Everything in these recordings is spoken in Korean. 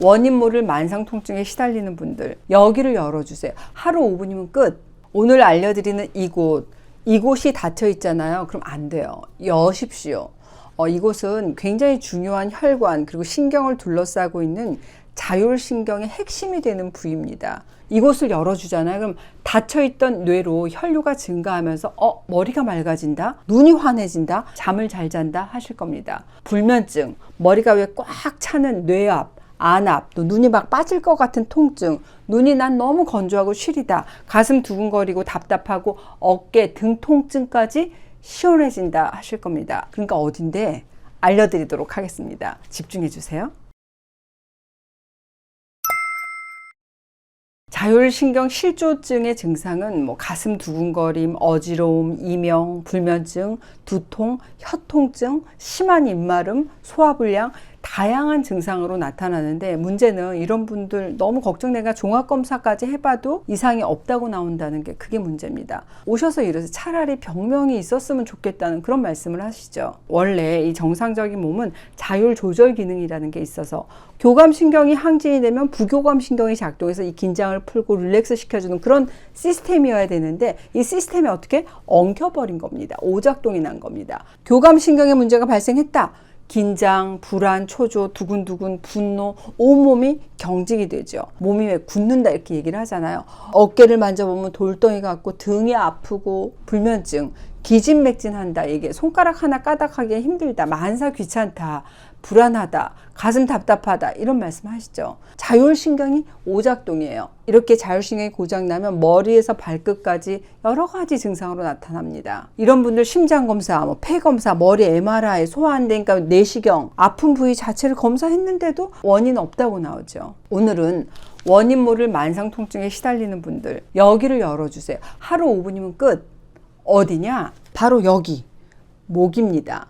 원인 모를 만성 통증에 시달리는 분들, 여기를 열어주세요. 하루 5분이면 끝. 오늘 알려드리는 이곳이 닫혀 있잖아요. 그럼 안 돼요. 여십시오. 이곳은 굉장히 중요한 혈관 그리고 신경을 둘러싸고 있는 자율신경의 핵심이 되는 부위입니다. 이곳을 열어주잖아요. 그럼 닫혀있던 뇌로 혈류가 증가하면서 머리가 맑아진다, 눈이 환해진다, 잠을 잘 잔다 하실 겁니다. 불면증, 머리가 왜 꽉 차는 뇌압, 안압, 또 눈이 막 빠질 것 같은 통증, 눈이 난 너무 건조하고 시리다, 가슴 두근거리고 답답하고 어깨, 등 통증까지 시원해진다 하실 겁니다. 그러니까 어딘데 알려드리도록 하겠습니다. 집중해 주세요. 자율신경 실조증의 증상은 가슴 두근거림, 어지러움, 이명, 불면증, 두통, 혀통증, 심한 입마름, 소화불량, 다양한 증상으로 나타나는데, 문제는 이런 분들 너무 걱정되니까 종합검사까지 해봐도 이상이 없다고 나온다는 게 그게 문제입니다. 오셔서 이러세요. 차라리 병명이 있었으면 좋겠다는 그런 말씀을 하시죠. 원래 이 정상적인 몸은 자율 조절 기능이라는 게 있어서 교감신경이 항진이 되면 부교감신경이 작동해서 이 긴장을 풀고 릴렉스 시켜주는 그런 시스템이어야 되는데, 이 시스템이 어떻게 엉켜버린 겁니다. 오작동이 난 겁니다. 교감신경에 문제가 발생했다. 긴장, 불안, 초조, 두근두근, 분노, 온몸이 경직이 되죠. 몸이 왜 굳는다 이렇게 얘기를 하잖아요. 어깨를 만져보면 돌덩이 같고 등이 아프고, 불면증, 기진맥진한다, 이게 손가락 하나 까닥하기 힘들다, 만사 귀찮다, 불안하다, 가슴 답답하다, 이런 말씀 하시죠. 자율신경이 오작동이에요. 이렇게 자율신경이 고장나면 머리에서 발끝까지 여러 가지 증상으로 나타납니다. 이런 분들 심장검사, 폐검사, 머리 MRI, 소화 안 되니까 내시경, 아픈 부위 자체를 검사했는데도 원인 없다고 나오죠. 오늘은 원인 모를 만성 통증에 시달리는 분들, 여기를 열어주세요. 하루 5분이면 끝. 어디냐? 바로 여기, 목입니다.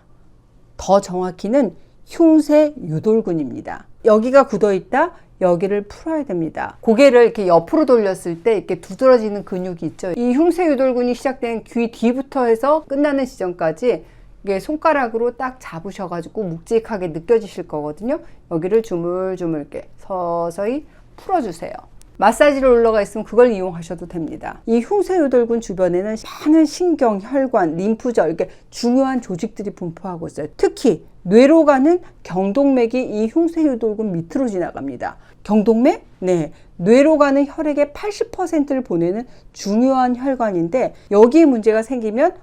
더 정확히는 흉쇄유돌근입니다. 여기가 굳어있다, 여기를 풀어야 됩니다. 고개를 이렇게 옆으로 돌렸을 때 이렇게 두드러지는 근육이 있죠. 이 흉쇄유돌근이 시작된 귀 뒤부터 해서 끝나는 지점까지 이게 손가락으로 딱 잡으셔가지고 묵직하게 느껴지실 거거든요. 여기를 주물주물 이렇게 서서히 풀어주세요. 마사지로 올라가 있으면 그걸 이용하셔도 됩니다. 이 흉쇄유돌근 주변에는 많은 신경, 혈관, 림프절, 이렇게 중요한 조직들이 분포하고 있어요. 특히 뇌로 가는 경동맥이 이 흉쇄유돌근 밑으로 지나갑니다. 경동맥? 네. 뇌로 가는 혈액의 80%를 보내는 중요한 혈관인데, 여기에 문제가 생기면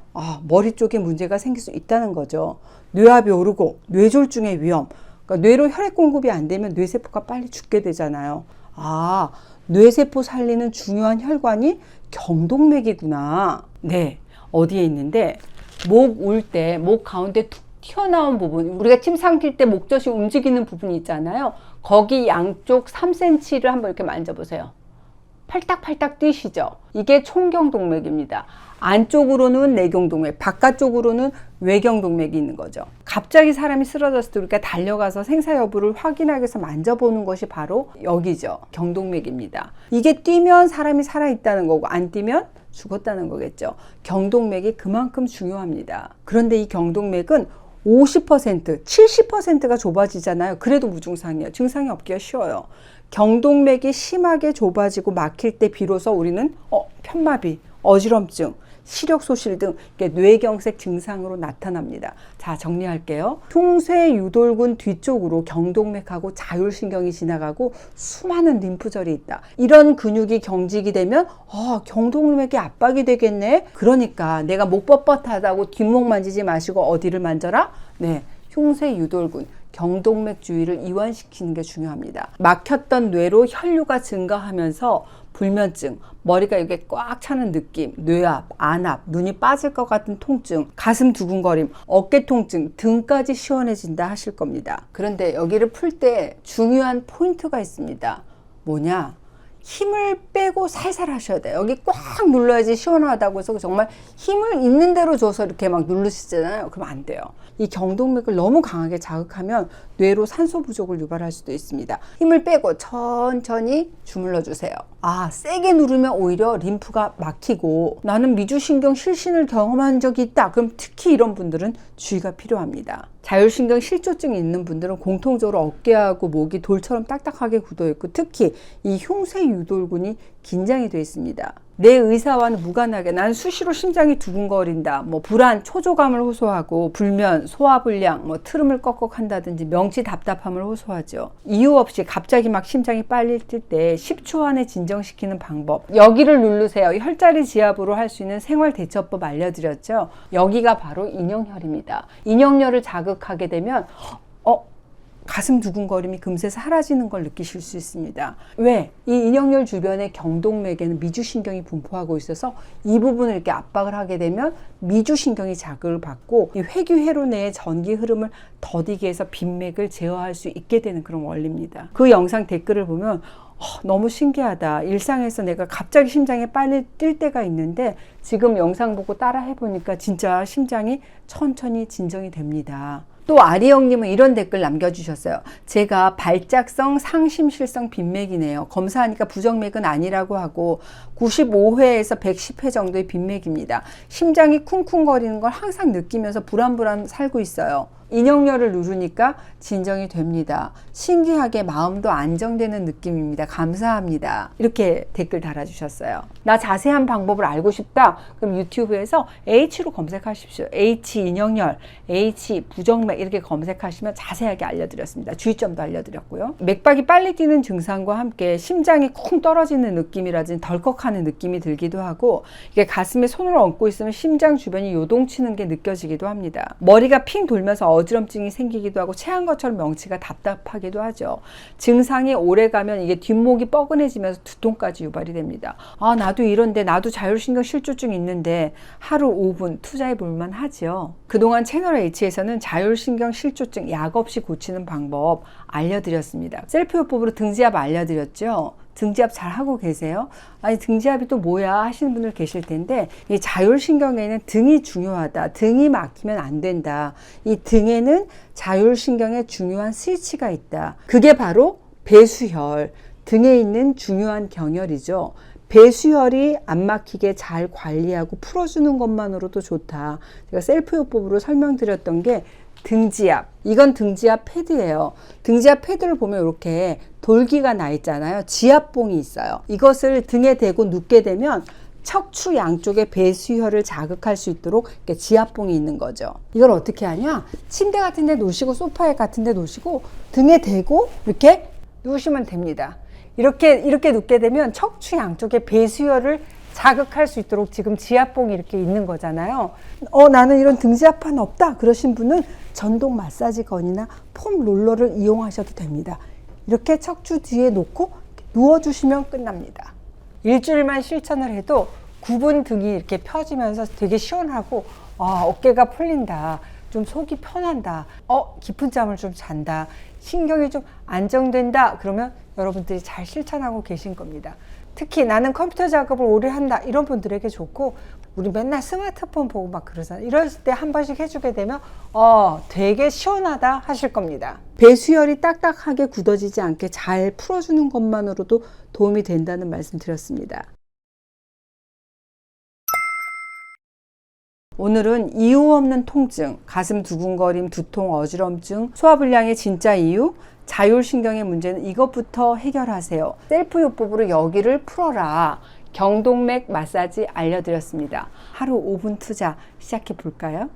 머리 쪽에 문제가 생길 수 있다는 거죠. 뇌압이 오르고 뇌졸중의 위험. 그러니까 뇌로 혈액 공급이 안 되면 뇌세포가 빨리 죽게 되잖아요. 뇌세포 살리는 중요한 혈관이 경동맥이구나. 네, 어디에 있는데, 목 울 때 목 가운데 툭 튀어나온 부분, 우리가 침 삼킬 때 목젖이 움직이는 부분이 있잖아요. 거기 양쪽 3cm를 한번 이렇게 만져보세요. 팔딱팔딱 뛰시죠. 이게 총경동맥입니다. 안쪽으로는 내경동맥, 바깥쪽으로는 외경동맥이 있는 거죠. 갑자기 사람이 쓰러졌을 때 우리가 달려가서 생사 여부를 확인하기 위해서 만져보는 것이 바로 여기죠. 경동맥입니다. 이게 뛰면 사람이 살아있다는 거고, 안 뛰면 죽었다는 거겠죠. 경동맥이 그만큼 중요합니다. 그런데 이 경동맥은 50%, 70%가 좁아지잖아요. 그래도 무증상이에요. 증상이 없기가 쉬워요. 경동맥이 심하게 좁아지고 막힐 때 비로소 우리는 편마비, 어지럼증, 시력소실 등 뇌경색 증상으로 나타납니다. 자, 정리할게요. 흉쇄유돌근 뒤쪽으로 경동맥하고 자율신경이 지나가고 수많은 림프절이 있다. 이런 근육이 경직이 되면 경동맥이 압박이 되겠네. 그러니까 내가 목 뻣뻣하다고 뒷목 만지지 마시고 어디를 만져라? 네, 흉쇄유돌근, 경동맥 주위를 이완시키는 게 중요합니다. 막혔던 뇌로 혈류가 증가하면서 불면증, 머리가 이게 꽉 차는 느낌, 뇌압, 안압, 눈이 빠질 것 같은 통증, 가슴 두근거림, 어깨 통증, 등까지 시원해진다 하실 겁니다. 그런데 여기를 풀 때 중요한 포인트가 있습니다. 뭐냐? 힘을 빼고 살살 하셔야 돼요. 여기 꽉 눌러야지 시원하다고 해서 정말 힘을 있는 대로 줘서 이렇게 막 누르시잖아요. 그럼 안 돼요. 이 경동맥을 너무 강하게 자극하면 뇌로 산소 부족을 유발할 수도 있습니다. 힘을 빼고 천천히 주물러 주세요. 세게 누르면 오히려 림프가 막히고 나는 미주신경 실신을 경험한 적이 있다. 그럼 특히 이런 분들은 주의가 필요합니다. 자율신경 실조증이 있는 분들은 공통적으로 어깨하고 목이 돌처럼 딱딱하게 굳어 있고 특히 이 흉쇄 유돌근이 긴장이 되어 있습니다. 내 의사와는 무관하게 난 수시로 심장이 두근거린다, 불안, 초조감을 호소하고 불면, 소화불량, 트름을 꺽꺽한다든지 명치 답답함을 호소하죠. 이유 없이 갑자기 막 심장이 빨리 뛸 때 10초 안에 진정시키는 방법, 여기를 누르세요. 혈자리 지압으로 할 수 있는 생활대처법 알려드렸죠. 여기가 바로 인형혈입니다. 인형혈을 자극하게 되면 가슴 두근거림이 금세 사라지는 걸 느끼실 수 있습니다. 왜? 이 인형혈 주변의 경동맥에는 미주신경이 분포하고 있어서 이 부분을 이렇게 압박을 하게 되면 미주신경이 자극을 받고 이 회귀회로 내의 전기 흐름을 더디게 해서 빈맥을 제어할 수 있게 되는 그런 원리입니다. 그 영상 댓글을 보면 너무 신기하다. 일상에서 내가 갑자기 심장이 빨리 뛸 때가 있는데 지금 영상 보고 따라 해보니까 진짜 심장이 천천히 진정이 됩니다. 또 아리영님은 이런 댓글 남겨주셨어요. 제가 발작성 상심실성 빈맥이네요. 검사하니까 부정맥은 아니라고 하고 95회에서 110회 정도의 빈맥입니다. 심장이 쿵쿵거리는 걸 항상 느끼면서 불안불안 살고 있어요. 인형혈을 누르니까 진정이 됩니다. 신기하게 마음도 안정되는 느낌입니다. 감사합니다. 이렇게 댓글 달아주셨어요. 나 자세한 방법을 알고 싶다? 그럼 유튜브에서 H로 검색하십시오. H 인형혈, H 부정맥 이렇게 검색하시면 자세하게 알려드렸습니다. 주의점도 알려드렸고요. 맥박이 빨리 뛰는 증상과 함께 심장이 쿵 떨어지는 느낌이라든지 덜컥하는 느낌이 들기도 하고 이게 가슴에 손을 얹고 있으면 심장 주변이 요동치는 게 느껴지기도 합니다. 머리가 핑 돌면서 어지럼증이 생기기도 하고 체한 것처럼 명치가 답답하기도 하죠. 증상이 오래가면 이게 뒷목이 뻐근해지면서 두통까지 유발이 됩니다. 나도 이런데 나도 자율신경 실조증 있는데 하루 5분 투자해 볼만 하죠. 그동안 채널 H에서는 자율신경 실조증 약 없이 고치는 방법 알려드렸습니다. 셀프요법으로 등지압 알려드렸죠. 등지압 잘 하고 계세요? 아니 등지압이 또 뭐야 하시는 분들 계실 텐데 이 자율신경에는 등이 중요하다. 등이 막히면 안 된다. 이 등에는 자율신경의 중요한 스위치가 있다. 그게 바로 배수혈, 등에 있는 중요한 경혈이죠. 배수혈이 안 막히게 잘 관리하고 풀어주는 것만으로도 좋다. 제가 셀프요법으로 설명드렸던 게 등지압, 이건 등지압 패드예요. 등지압 패드를 보면 이렇게 돌기가 나 있잖아요. 지압봉이 있어요. 이것을 등에 대고 눕게 되면 척추 양쪽에 배수혈을 자극할 수 있도록 이렇게 지압봉이 있는 거죠. 이걸 어떻게 하냐? 침대 같은 데 놓으시고 소파에 같은 데 놓으시고 등에 대고 이렇게 누우시면 됩니다. 이렇게 눕게 되면 척추 양쪽에 배수혈을 자극할 수 있도록 지금 지압봉이 이렇게 있는 거잖아요. 나는 이런 등지압판 없다 그러신 분은 전동 마사지건이나 폼 롤러를 이용하셔도 됩니다. 이렇게 척추 뒤에 놓고 누워주시면 끝납니다. 일주일만 실천을 해도 굽은 등이 이렇게 펴지면서 되게 시원하고 어깨가 풀린다. 좀 속이 편한다. 깊은 잠을 좀 잔다. 신경이 좀 안정된다. 그러면 여러분들이 잘 실천하고 계신 겁니다. 특히 나는 컴퓨터 작업을 오래 한다 이런 분들에게 좋고 우리 맨날 스마트폰 보고 막 그러잖아요. 이럴 때 한 번씩 해주게 되면 되게 시원하다 하실 겁니다. 배수혈이 딱딱하게 굳어지지 않게 잘 풀어주는 것만으로도 도움이 된다는 말씀 드렸습니다. 오늘은 이유 없는 통증, 가슴 두근거림, 두통, 어지럼증, 소화불량의 진짜 이유, 자율신경의 문제는 이것부터 해결하세요. 셀프요법으로 여기를 풀어라. 경동맥 마사지 알려드렸습니다. 하루 5분 투자 시작해 볼까요?